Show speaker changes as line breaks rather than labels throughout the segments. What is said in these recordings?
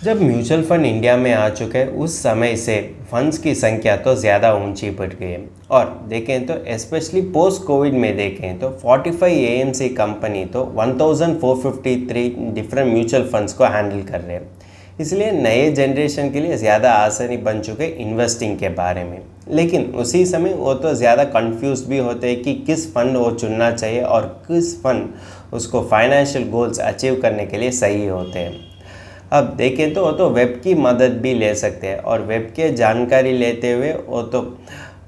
जब mutual fund India में आ चुके हैं उस समय से फंड्स की संख्या तो ज़्यादा ऊंची बढ़ गई है। और देखें तो स्पेशली पोस्ट कोविड में देखें तो 45 एएमसी कंपनी तो 1453 डिफरेंट म्यूचुअल फंड्स को हैंडल कर रहे हैं। इसलिए नए जनरेशन के लिए ज़्यादा आसानी बन चुके इन्वेस्टिंग के बारे में। लेकिन उसी समय वो तो ज़्यादा कंफ्यूज भी होते हैं कि किस फंड वो चुनना चाहिए और किस फंड उसको फाइनेंशियल गोल्स अचीव करने के लिए सही होते हैं। अब देखें तो वो तो वेब की मदद भी ले सकते हैं और वेब के जानकारी लेते हुए वो तो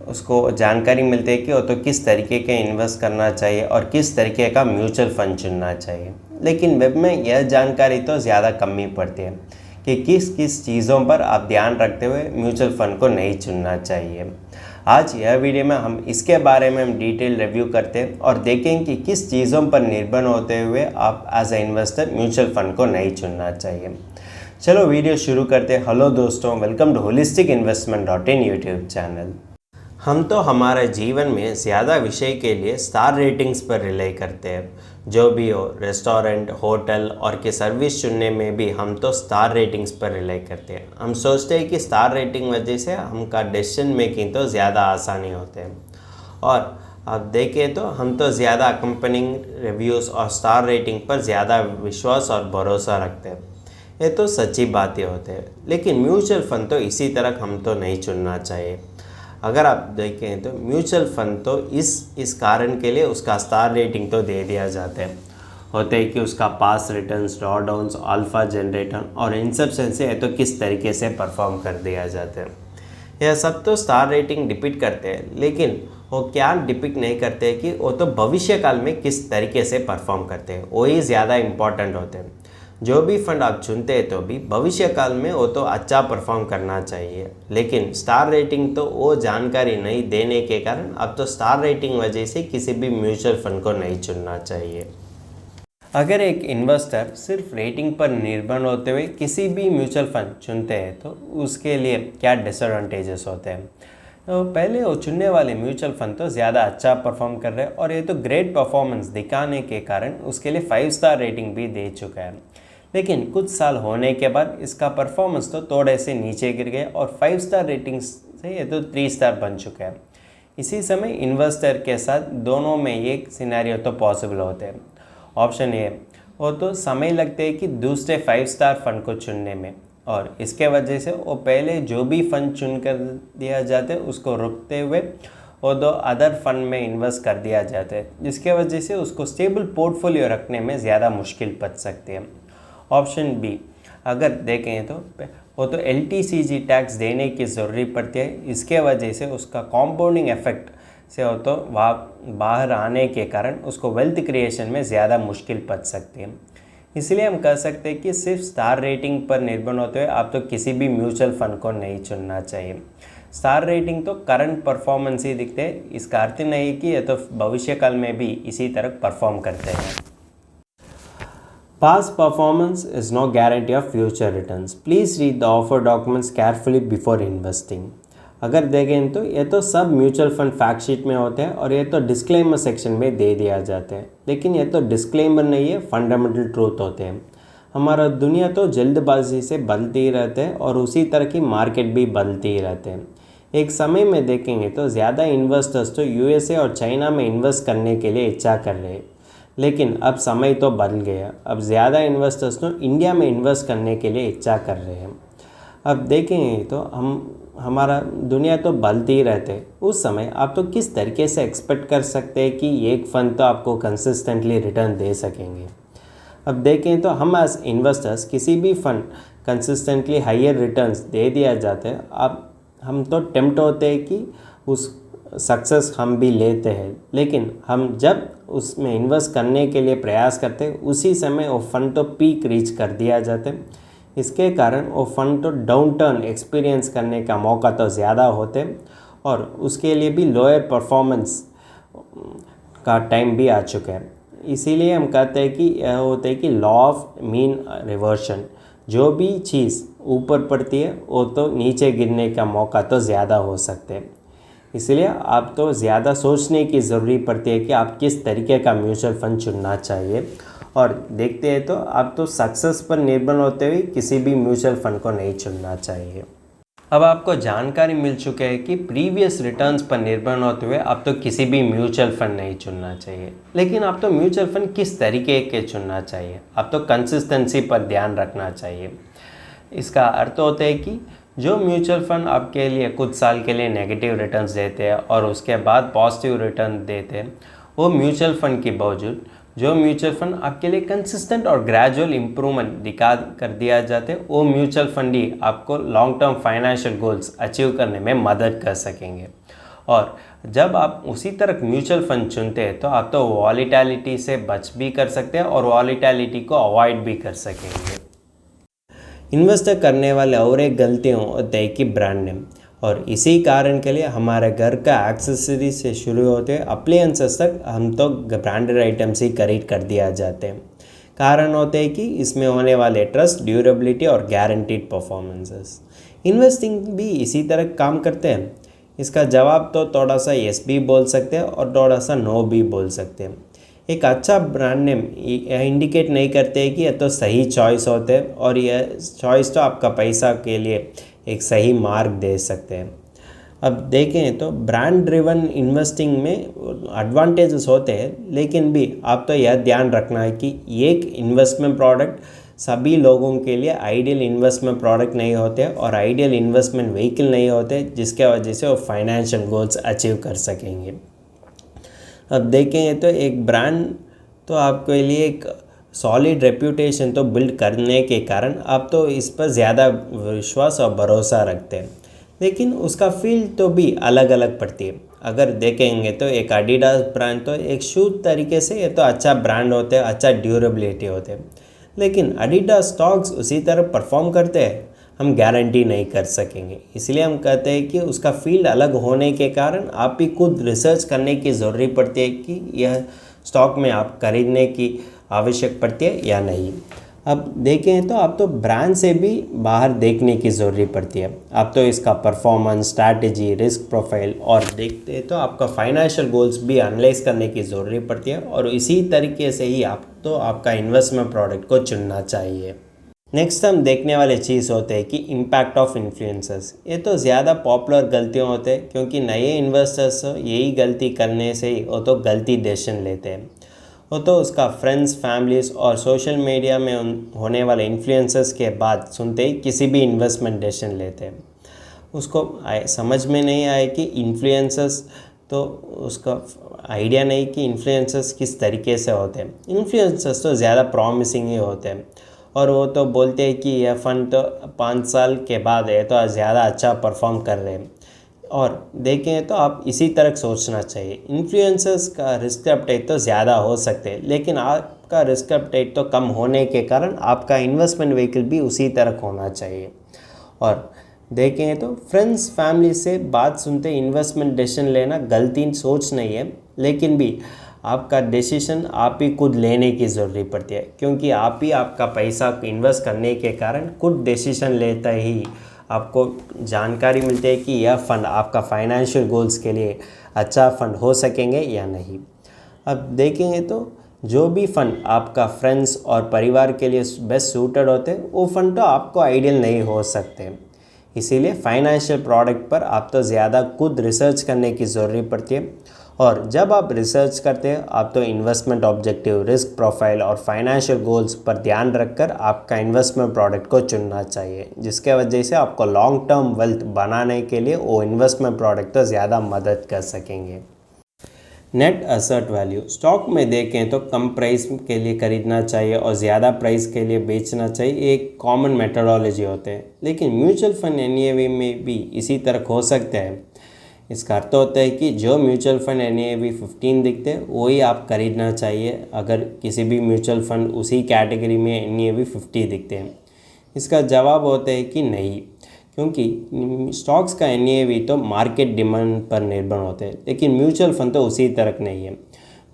उसको जानकारी मिलती है कि वो तो किस तरीके के इन्वेस्ट करना चाहिए और किस तरीके का म्यूचुअल फंड चुनना चाहिए। लेकिन वेब में यह जानकारी तो ज़्यादा कम ही पड़ती है कि किस किस चीज़ों पर आप ध्यान रखते हुए म्यूचुअल फंड को नहीं चुनना चाहिए। आज यह वीडियो में हम इसके बारे में हम डिटेल रिव्यू करते हैं और देखेंगे कि किस चीज़ों पर निर्भर होते हुए आप as a investor mutual fund को नहीं चुनना चाहिए। चलो वीडियो शुरू करते हैं। हेलो दोस्तों, welcome to holisticinvestment.in YouTube channel. हम तो हमारे जीवन में ज़्यादा विषय के लिए स्टार रेटिंग्स पर रिले करते हैं। जो भी हो, रेस्टोरेंट, होटल और के सर्विस चुनने में भी हम तो स्टार रेटिंग्स पर रिले करते हैं। हम सोचते हैं कि स्टार रेटिंग वजह से हमका डिसीजन मेकिंग तो ज़्यादा आसानी होते हैं। और आप देखें तो हम तो ज़्यादा कंपनी रिव्यूज़ और स्टार रेटिंग पर ज़्यादा विश्वास और भरोसा रखते हैं। ये तो सच्ची बातें होते हैं। लेकिन म्यूचुअल फंड तो इसी तरह हम तो नहीं चुनना चाहिए। अगर आप देखें तो म्यूचुअल फंड तो इस कारण के लिए उसका स्टार रेटिंग तो दे दिया जाता है। होते हैं कि उसका पास रिटर्न्स, ड्रॉडाउन्स, अल्फा जनरेटर और इन सब से तो किस तरीके से परफॉर्म कर दिया जाता है। यह सब तो स्टार रेटिंग डिपिक्ट करते हैं, लेकिन वो क्या डिपिक्ट नहीं करते कि वो तो भविष्य काल में किस तरीके से परफॉर्म करते हैं, वही ज़्यादा इम्पॉर्टेंट होते हैं। जो भी फंड आप चुनते हैं तो भी भविष्य काल में वो तो अच्छा परफॉर्म करना चाहिए। लेकिन स्टार रेटिंग तो वो जानकारी नहीं देने के कारण अब तो स्टार रेटिंग वजह से किसी भी म्यूचुअल फंड को नहीं चुनना चाहिए। अगर एक इन्वेस्टर सिर्फ रेटिंग पर निर्भर होते हुए किसी भी म्यूचुअल फंड चुनते हैं तो उसके लिए क्या डिसएडवांटेजेस होते हैं। तो पहले वो चुनने वाले म्यूचुअल फंड तो ज़्यादा अच्छा परफॉर्म कर रहे हैं और ये तो ग्रेट परफॉर्मेंस दिखाने के कारण उसके लिए 5 स्टार रेटिंग भी दे चुका है। लेकिन कुछ साल होने के बाद इसका परफॉर्मेंस तो थोड़े से नीचे गिर गया और 5 स्टार रेटिंग से ये तो 3 स्टार बन चुका है। इसी समय इन्वेस्टर के साथ दोनों में एक सिनेरियो तो पॉसिबल होते हैं। ऑप्शन ए, वो तो समय लगते हैं कि दूसरे 5 स्टार फंड को चुनने में, और इसके वजह से वो पहले जो भी फंड चुन कर दिया जाता है उसको रुकते हुए वो दो अदर फंड में इन्वेस्ट कर दिया जाता है, जिसके वजह से उसको स्टेबल पोर्टफोलियो रखने में ज़्यादा मुश्किल बच सकती है। ऑप्शन बी, अगर देखें तो वो तो LTCG टैक्स देने की ज़रूरत पड़ती है। इसके वजह से उसका कॉम्पाउंडिंग इफेक्ट से वो तो बाहर आने के कारण उसको वेल्थ क्रिएशन में ज़्यादा मुश्किल बच सकती है। इसलिए हम कह सकते हैं कि सिर्फ स्टार रेटिंग पर निर्भर होते हुए आप तो किसी भी म्यूचुअल फंड को नहीं चुनना चाहिए। स्टार रेटिंग तो करंट परफॉर्मेंस ही दिखते हैं, इसका अर्थ नहीं कि ये तो भविष्य काल में भी इसी तरह परफॉर्म करते हैं। Past performance is no guarantee of future returns. Please read the offer documents carefully before investing. अगर देखें तो ये तो सब म्यूचुअल फंड फैक्ट शीट में होते हैं और ये तो डिस्क्लेमर सेक्शन में दे दिया जाता है। लेकिन ये तो डिस्क्लेमर नहीं है, फंडामेंटल ट्रूथ होते हैं। हमारा दुनिया तो जल्दबाजी से बदलती ही रहते हैं और उसी तरह की मार्केट भी बदलती ही रहते हैं। एक समय में देखेंगे तो ज़्यादा इन्वेस्टर्स तो USA और चाइना में इन्वेस्ट करने के लिए इच्छा कर रहे हैं। लेकिन अब समय तो बदल गया, अब ज़्यादा इन्वेस्टर्स तो इंडिया में इन्वेस्ट करने के लिए इच्छा कर रहे हैं। अब देखेंगे तो हमारा दुनिया तो बदलती ही रहते हैं। उस समय आप तो किस तरीके से एक्सपेक्ट कर सकते हैं कि एक फंड तो आपको कंसिस्टेंटली रिटर्न दे सकेंगे। अब देखें तो हम एज इन्वेस्टर्स किसी भी फंड कंसिस्टेंटली हायर रिटर्न्स दे दिया जाते हैं, अब हम तो टेम्प्ट होते हैं कि उस सक्सेस हम भी लेते हैं। लेकिन हम जब उसमें इन्वेस्ट करने के लिए प्रयास करते हैं उसी समय वो फंड तो पीक रीच कर दिया जाता है। इसके कारण वो फंड तो डाउन टर्न एक्सपीरियंस करने का मौका तो ज़्यादा होते हैं और उसके लिए भी लोअर परफॉर्मेंस का टाइम भी आ चुका है। इसीलिए हम कहते हैं कि यह होता है कि लॉ ऑफ मीन रिवर्शन, जो भी चीज़ ऊपर पड़ती है वो तो नीचे गिरने का मौका तो ज़्यादा हो सकते हैं। इसलिए आप तो ज़्यादा सोचने की ज़रूरत पड़ती है कि आप किस तरीके का म्यूचुअल फंड चुनना चाहिए और देखते हैं तो आप तो सक्सेस पर निर्भर होते हुए किसी भी म्यूचुअल फंड को नहीं चुनना चाहिए। अब आपको जानकारी मिल चुकी है कि प्रीवियस रिटर्न्स पर निर्भर होते हुए आप तो किसी भी म्यूचुअल फंड नहीं चुनना चाहिए। लेकिन आप तो म्यूचुअल फंड किस तरीके के चुनना चाहिए, आप तो कंसिस्टेंसी पर ध्यान रखना चाहिए। इसका अर्थ होता है कि जो म्यूचुअल फंड आपके लिए कुछ साल के लिए नेगेटिव रिटर्न्स देते हैं और उसके बाद पॉजिटिव रिटर्न देते हैं, वो म्यूचुअल फंड के बावजूद जो म्यूचुअल फंड आपके लिए कंसिस्टेंट और ग्रेजुअल इम्प्रूवमेंट दिखा कर दिया जाते हैं, वो म्यूचुअल फंड ही आपको long term financial goals achieve करने में मदद कर सकेंगे। और जब आप उसी तरह म्यूचुअल फंड चुनते हैं तो आप तो वॉलीटैलिटी से बच भी कर सकते हैं और वॉलीटैलिटी को अवॉइड भी कर सकेंगे। इन्वेस्ट करने वाले और एक गलती होती है कि ब्रांड नेम, और इसी कारण के लिए हमारे घर का एक्सेसरी से शुरू होते हैं अप्लायंसेस तक हम तो ब्रांडेड आइटम्स ही खरीद कर दिया जाते हैं। कारण होते हैं कि इसमें होने वाले ट्रस्ट, ड्यूरेबिलिटी और गारंटीड परफॉर्मेंसेस। इन्वेस्टिंग भी इसी तरह काम करते हैं। इसका जवाब तो थोड़ा सा यस भी बोल सकते हैं और थोड़ा सा नो भी बोल सकते हैं। एक अच्छा ब्रांड नेम इंडिकेट नहीं करते कि यह तो सही चॉइस होते हैं और यह चॉइस तो आपका पैसा के लिए एक सही मार्ग दे सकते हैं। अब देखें तो ब्रांड ड्रिवन इन्वेस्टिंग में एडवांटेजेस होते हैं, लेकिन भी आप तो यह ध्यान रखना है कि एक इन्वेस्टमेंट प्रोडक्ट सभी लोगों के लिए आइडियल इन्वेस्टमेंट प्रोडक्ट नहीं होते और आइडियल इन्वेस्टमेंट व्हीकल नहीं होते जिसके वजह से वो फाइनेंशियल गोल्स अचीव कर सकेंगे। अब देखें तो एक ब्रांड तो आपके लिए एक सॉलिड रेप्यूटेशन तो बिल्ड करने के कारण आप तो इस पर ज़्यादा विश्वास और भरोसा रखते हैं, लेकिन उसका फील्ड तो भी अलग अलग पड़ती है। अगर देखेंगे तो एक एडिडास ब्रांड तो एक शू तरीके से ये तो अच्छा ब्रांड होते हैं, अच्छा ड्यूरेबिलिटी होते हैं, लेकिन एडिडास स्टॉक्स उसी तरह परफॉर्म करते हैं हम गारंटी नहीं कर सकेंगे। इसलिए हम कहते हैं कि उसका फील्ड अलग होने के कारण आप भी खुद रिसर्च करने की ज़रूरत पड़ती है कि यह स्टॉक में आप खरीदने की आवश्यक पड़ती है या नहीं। अब देखें तो आप तो ब्रांड से भी बाहर देखने की ज़रूरत पड़ती है। आप तो इसका परफॉर्मेंस, स्ट्रैटेजी, रिस्क प्रोफाइल और देखते हैं तो आपका फाइनेंशियल गोल्स भी एनालाइज करने की ज़रूरत पड़ती है और इसी तरीके से ही आप तो आपका इन्वेस्टमेंट प्रोडक्ट को चुनना चाहिए। नेक्स्ट हम देखने वाले चीज़ होते हैं कि इम्पैक्ट ऑफ इन्फ्लुएंसर्स। ये तो ज़्यादा पॉपुलर गलतियाँ होते हैं क्योंकि नए इन्वेस्टर्स यही गलती करने से ही वो तो गलती डिसीजन लेते हैं। वो तो उसका फ्रेंड्स, फैमिलीज़ और सोशल मीडिया में होने वाले इन्फ्लुएंसर्स के बात सुनते ही किसी भी इन्वेस्टमेंट डिसीजन लेते हैं। उसको समझ में नहीं आए कि इन्फ्लुएंसर्स तो उसका आइडिया नहीं कि इन्फ्लुएंसर्स किस तरीके से होते हैं। इन्फ्लुएंसर्स तो ज़्यादा प्रॉमिसिंग ही होते हैं और वो तो बोलते हैं कि यह फ़ंड तो 5 साल के बाद है तो ज़्यादा अच्छा परफॉर्म कर रहे हैं। और देखें तो आप इसी तरह सोचना चाहिए। इन्फ्लुएंसर्स का रिस्क अपटेट तो ज़्यादा हो सकते हैं, लेकिन आपका रिस्क अपटेट तो कम होने के कारण आपका इन्वेस्टमेंट व्हीकल भी उसी तरह होना चाहिए। और देखें तो फ्रेंड्स, फैमिली से बात सुनते इन्वेस्टमेंट डिसीजन लेना गलती सोच नहीं है, लेकिन भी आपका डिसीजन आप ही खुद लेने की ज़रूरत पड़ती है क्योंकि आप ही आपका पैसा इन्वेस्ट करने के कारण खुद डिसीजन लेता ही आपको जानकारी मिलती है कि यह फ़ंड आपका फाइनेंशियल गोल्स के लिए अच्छा फ़ंड हो सकेंगे या नहीं। अब देखेंगे तो जो भी फ़ंड आपका फ्रेंड्स और परिवार के लिए बेस्ट सूटेड होते हैं वो फ़ंड तो आपको आइडियल नहीं हो सकते। इसीलिए फाइनेंशियल प्रोडक्ट पर आप तो ज़्यादा खुद रिसर्च करने की ज़रूरत पड़ती है और जब आप रिसर्च करते हैं आप तो इन्वेस्टमेंट ऑब्जेक्टिव, रिस्क प्रोफाइल और फाइनेंशियल गोल्स पर ध्यान रखकर आपका इन्वेस्टमेंट प्रोडक्ट को चुनना चाहिए, जिसके वजह से आपको लॉन्ग टर्म वेल्थ बनाने के लिए वो इन्वेस्टमेंट प्रोडक्ट तो ज़्यादा मदद कर सकेंगे। Net asset value. स्टॉक में देखें तो कम प्राइस के लिए खरीदना चाहिए और ज़्यादा प्राइस के लिए बेचना चाहिए, एक कॉमन मेथडोलॉजी होते हैं, लेकिन म्यूचुअल फंड NAV में भी इसी तरह हो सकते हैं। इसका अर्थ होता है कि जो म्यूचुअल फंड NAV 15 दिखते हैं वही आप खरीदना चाहिए अगर किसी भी म्यूचुअल फंड उसी कैटेगरी में NAV 50 दिखते हैं। इसका जवाब होता है कि नहीं, क्योंकि स्टॉक्स का NAV तो मार्केट डिमांड पर निर्भर होते हैं, लेकिन म्यूचुअल फंड तो उसी तरह नहीं है।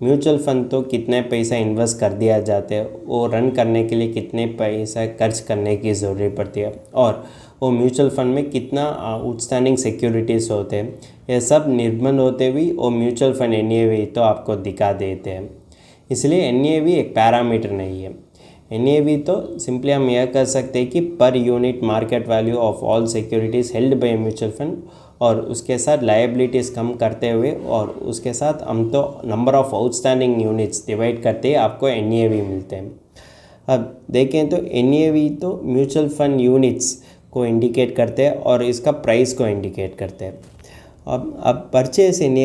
म्यूचुअल फंड तो कितने पैसा इन्वेस्ट कर दिया जाते हैं, वो रन करने के लिए कितने पैसा खर्च करने की ज़रूरत पड़ती है और वो म्यूचुअल फंड में कितना आउटस्टैंडिंग सिक्योरिटीज़ होते हैं, यह सब निर्भर होते हुए वो म्यूचुअल फंड NAV तो आपको दिखा देते हैं। इसलिए एन एक पैरामीटर नहीं है। एन तो सिंपली हम यह कर सकते हैं कि per unit market value of all securities held by mutual fund, और उसके साथ लायबिलिटीज़ कम करते हुए और उसके साथ हम तो number of outstanding units divide करते ही आपको एन मिलते हैं। अब देखें तो एन तो म्यूचुअल फंड यूनिट्स को इंडिकेट करते हैं और इसका प्राइस को इंडिकेट करते हैं। अब परचेस एन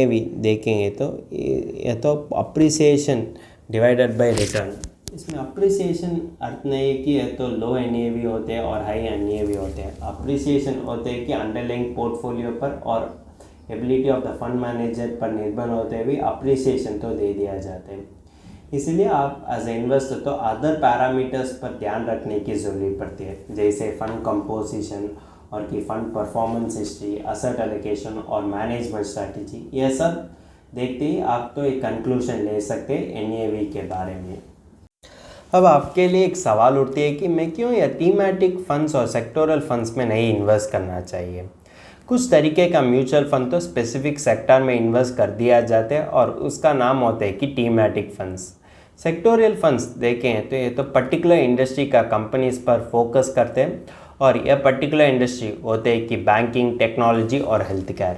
देखेंगे तो ये तो अप्रिसिएशन डिवाइडेड बाय रिटर्न। इसमें अप्रिसिएशन अर्थ नहीं है कि ये तो लो एन होते हैं और हाई एन होते हैं। अप्रिसिएशन होते हैं कि अंडरलाइंग पोर्टफोलियो पर और ability of the fund manager पर निर्भर होते हुए अप्रिसिएशन तो दे दिया जाता है। इसलिए आप एज ए इन्वेस्टर तो अदर पैरामीटर्स पर ध्यान रखने की ज़रूरत पड़ती है, जैसे फंड कंपोजिशन और कि fund performance history, asset allocation और मैनेजमेंट स्ट्रैटेजी। यह सब देखते ही आप तो एक कंक्लूजन ले सकते हैं एन के बारे में। अब आपके लिए एक सवाल उठती है कि मैं क्यों या थीमैटिक फंड्स और सेक्टोरल फंड्स में नहीं इन्वेस्ट करना चाहिए। कुछ तरीके का म्यूचुअल फंड तो स्पेसिफिक सेक्टर में इन्वेस्ट कर दिया जाता है और उसका नाम होता है कि थीमैटिक फंड्स। सेक्टोरियल फंड्स देखें तो ये तो पर्टिकुलर इंडस्ट्री का कंपनीज पर फोकस करते हैं और यह पर्टिकुलर इंडस्ट्री होते हैं कि बैंकिंग, टेक्नोलॉजी और हेल्थ केयर।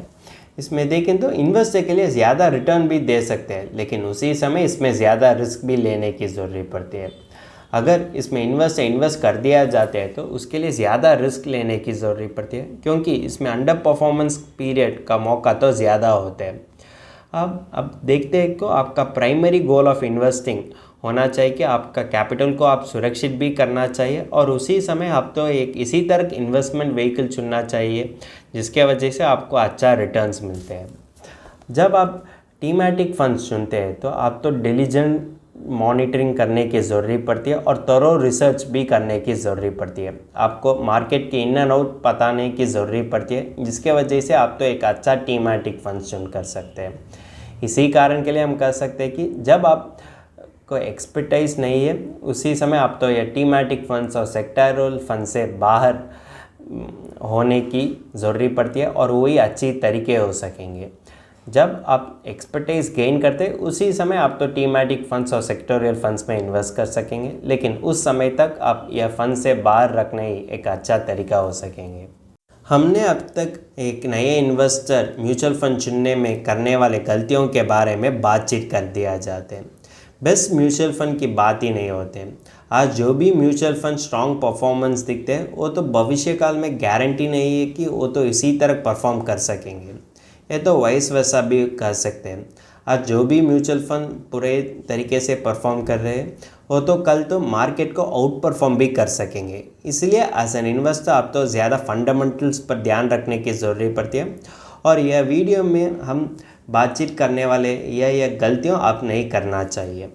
इसमें देखें तो इन्वेस्टर के लिए ज़्यादा रिटर्न भी दे सकते हैं, लेकिन उसी समय इसमें ज़्यादा रिस्क भी लेने की ज़रूरत पड़ती है। अगर इसमें इन्वेस्ट कर दिया जाता है तो उसके लिए ज़्यादा रिस्क लेने की ज़रूरत पड़ती है, क्योंकि इसमें अंडर परफॉर्मेंस पीरियड का मौका तो ज़्यादा होता है। अब देखते हैं कि आपका प्राइमरी गोल ऑफ इन्वेस्टिंग होना चाहिए कि आपका कैपिटल को आप सुरक्षित भी करना चाहिए और उसी समय आप तो एक इसी तरह इन्वेस्टमेंट व्हीकल चुनना चाहिए जिसके वजह से आपको अच्छा रिटर्न्स मिलते हैं। जब आप थीमैटिक फंड्स चुनते हैं तो आप तो डिलीजेंट मॉनिटरिंग करने की ज़रूरत पड़ती है और तरो रिसर्च भी करने की ज़रूरत पड़ती है। आपको मार्केट के इन एंड आउट बताने की ज़रूरत पड़ती है, जिसके वजह से आप तो एक अच्छा थीमैटिक फंड चुन कर सकते हैं। इसी कारण के लिए हम कह सकते हैं कि जब आप को एक्सपर्टाइज नहीं है उसी समय आप तो ये थीमैटिक फंड्स और सेक्टरल फंड से बाहर होने की ज़रूरत पड़ती है और वही अच्छी तरीके हो सकेंगे। जब आप एक्सपर्टाइज गेन करते हैं उसी समय आप तो थीमैटिक फंड्स और सेक्टोरियल फंड्स में इन्वेस्ट कर सकेंगे, लेकिन उस समय तक आप यह फंड से बाहर रखने ही एक अच्छा तरीका हो सकेंगे। हमने अब तक एक नए इन्वेस्टर म्यूचुअल फंड चुनने में करने वाले गलतियों के बारे में बातचीत कर दिया जाते हैं। बेस्ट म्यूचुअल फंड की बात ही नहीं होते। आज जो भी म्यूचुअल फंड स्ट्रॉन्ग परफॉर्मेंस दिखते हैं वो तो भविष्य काल में गारंटी नहीं है कि वो तो इसी तरह परफॉर्म कर सकेंगे। ये तो वाइस वैसा भी कह सकते हैं। आज जो भी म्यूचुअल फंड पूरे तरीके से परफॉर्म कर रहे हैं वो तो कल तो मार्केट को आउट परफॉर्म भी कर सकेंगे। इसलिए एज एन इन्वेस्टर आप तो ज़्यादा फंडामेंटल्स पर ध्यान रखने की ज़रूरत पड़ती है और यह वीडियो में हम बातचीत करने वाले यह गलतियों आप नहीं करना चाहिए।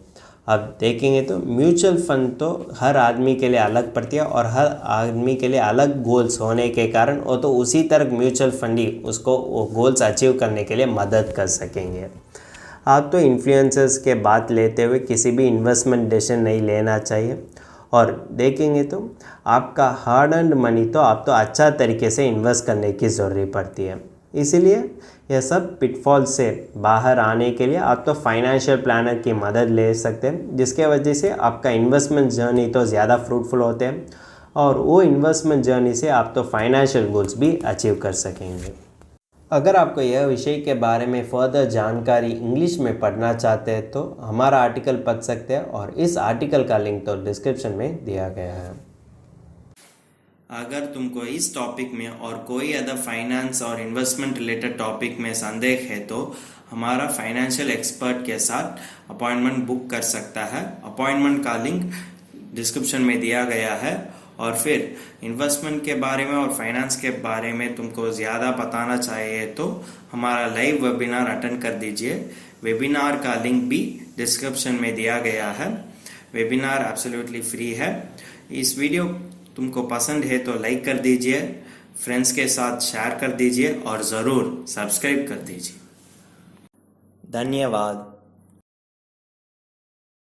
अब देखेंगे तो म्यूचुअल फंड तो हर आदमी के लिए अलग पड़ती है और हर आदमी के लिए अलग गोल्स होने के कारण वो तो उसी तरह म्यूचुअल फंड ही उसको वो गोल्स अचीव करने के लिए मदद कर सकेंगे। आप तो इन्फ्लुएंसर्स के बात लेते हुए किसी भी इन्वेस्टमेंट डिसीजन नहीं लेना चाहिए और देखेंगे तो आपका हार्ड अर्न्ड मनी तो आप तो अच्छा तरीके से इन्वेस्ट करने की ज़रूरत पड़ती है। इसीलिए यह सब पिटफॉल से बाहर आने के लिए आप तो फाइनेंशियल प्लानर की मदद ले सकते हैं, जिसके वजह से आपका इन्वेस्टमेंट जर्नी तो ज़्यादा फ्रूटफुल होते हैं और वो इन्वेस्टमेंट जर्नी से आप तो फाइनेंशियल गोल्स भी अचीव कर सकेंगे। अगर आपको यह विषय के बारे में फर्दर जानकारी इंग्लिश में पढ़ना चाहते हैं तो हमारा आर्टिकल पढ़ सकते हैं और इस आर्टिकल का लिंक तो डिस्क्रिप्शन में दिया गया है। अगर तुमको इस टॉपिक में और कोई अदर फाइनेंस और इन्वेस्टमेंट रिलेटेड टॉपिक में संदेह है तो हमारा फाइनेंशियल एक्सपर्ट के साथ अपॉइंटमेंट बुक कर सकता है। अपॉइंटमेंट का लिंक डिस्क्रिप्शन में दिया गया है। और फिर इन्वेस्टमेंट के बारे में और फाइनेंस के बारे में तुमको ज़्यादा बताना चाहिए तो हमारा लाइव वेबिनार अटेंड कर दीजिए। वेबिनार का लिंक भी डिस्क्रिप्शन में दिया गया है। वेबिनार एब्सोल्युटली फ्री है। इस वीडियो तुमको पसंद है तो लाइक कर दीजिए, फ्रेंड्स के साथ शेयर कर दीजिए और ज़रूर सब्सक्राइब कर दीजिए। धन्यवाद।